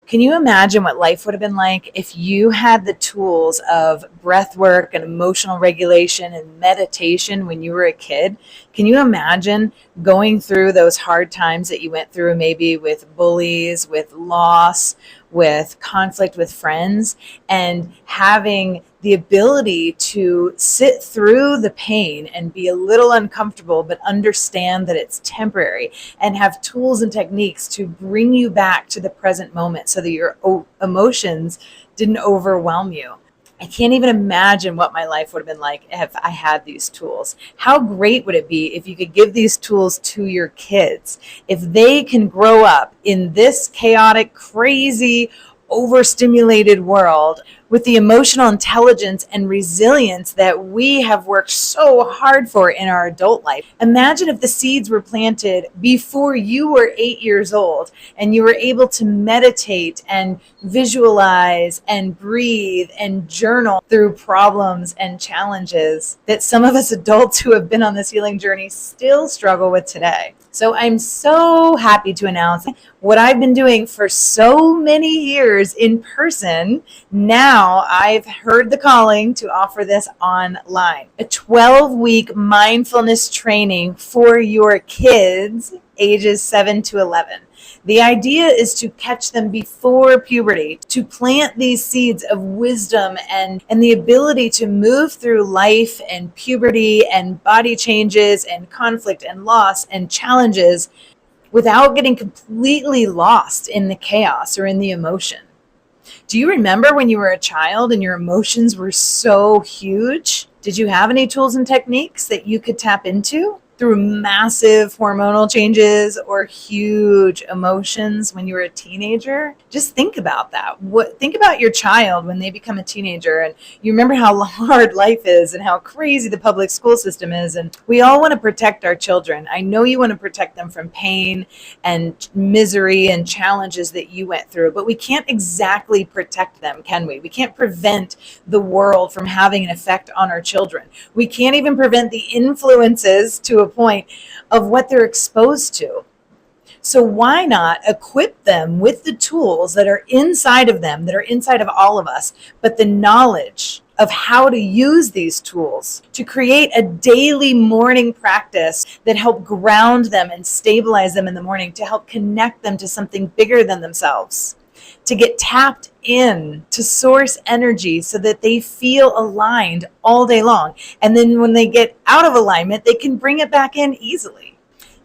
Can you imagine what life would have been like if you had the tools of breath work and emotional regulation and meditation when you were a kid? Can you imagine going through those hard times that you went through, maybe with bullies, with loss, with conflict with friends, and having the ability to sit through the pain and be a little uncomfortable, but understand that it's temporary, and have tools and techniques to bring you back to the present moment so that your emotions didn't overwhelm you? I can't even imagine what my life would have been like if I had these tools. How great would it be if you could give these tools to your kids? If they can grow up in this chaotic, crazy, overstimulated world with the emotional intelligence and resilience that we have worked so hard for in our adult life. Imagine if the seeds were planted before you were 8 years old and you were able to meditate and visualize and breathe and journal through problems and challenges that some of us adults who have been on this healing journey still struggle with today. So I'm so happy to announce what I've been doing for so many years in person. Now I've heard the calling to offer this online. A 12-week mindfulness training for your kids ages 7 to 11. The idea is to catch them before puberty, to plant these seeds of wisdom and the ability to move through life and puberty and body changes and conflict and loss and challenges without getting completely lost in the chaos or in the emotion. Do you remember when you were a child and your emotions were so huge? Did you have any tools and techniques that you could tap into through massive hormonal changes or huge emotions when you were a teenager? Just think about that. Think about your child when they become a teenager, and you remember how hard life is and how crazy the public school system is. And we all want to protect our children. I know you want to protect them from pain and misery and challenges that you went through, but we can't exactly protect them, can we? We can't prevent the world from having an effect on our children. We can't even prevent the influences to a point of what they're exposed to. So why not equip them with the tools that are inside of them, that are inside of all of us, but the knowledge of how to use these tools to create a daily morning practice that help ground them and stabilize them in the morning, to help connect them to something bigger than themselves, to get tapped in to source energy so that they feel aligned all day long. And then when they get out of alignment, they can bring it back in easily.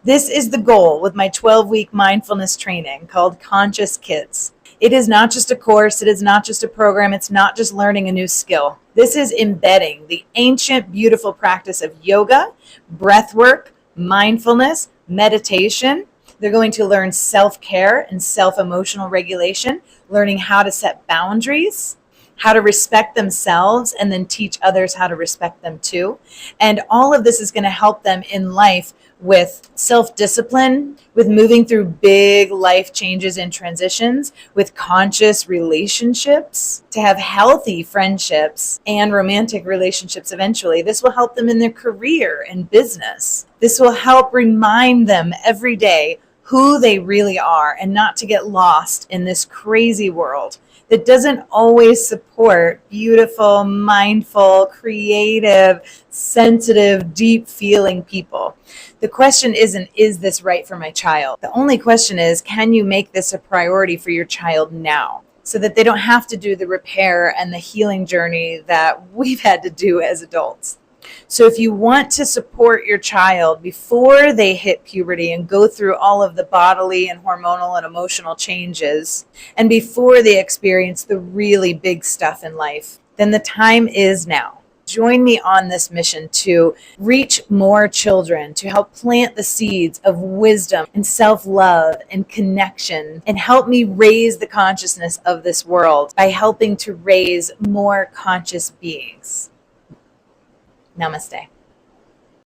This is the goal with my 12-week mindfulness training called Conscious Kids. It is not just a course. It is not just a program. It's not just learning a new skill. This is embedding the ancient, beautiful practice of yoga, breath work, mindfulness, meditation. They're going to learn self-care and self-emotional regulation, learning how to set boundaries, how to respect themselves, and then teach others how to respect them too. And all of this is going to help them in life with self-discipline, with moving through big life changes and transitions, with conscious relationships, to have healthy friendships and romantic relationships eventually. This will help them in their career and business. This will help remind them every day who they really are and not to get lost in this crazy world that doesn't always support beautiful, mindful, creative, sensitive, deep feeling people. The question isn't, is this right for my child? The only question is, can you make this a priority for your child now, so that they don't have to do the repair and the healing journey that we've had to do as adults? So if you want to support your child before they hit puberty and go through all of the bodily and hormonal and emotional changes, and before they experience the really big stuff in life, then the time is now. Join me on this mission to reach more children, to help plant the seeds of wisdom and self-love and connection, and help me raise the consciousness of this world by helping to raise more conscious beings. Namaste.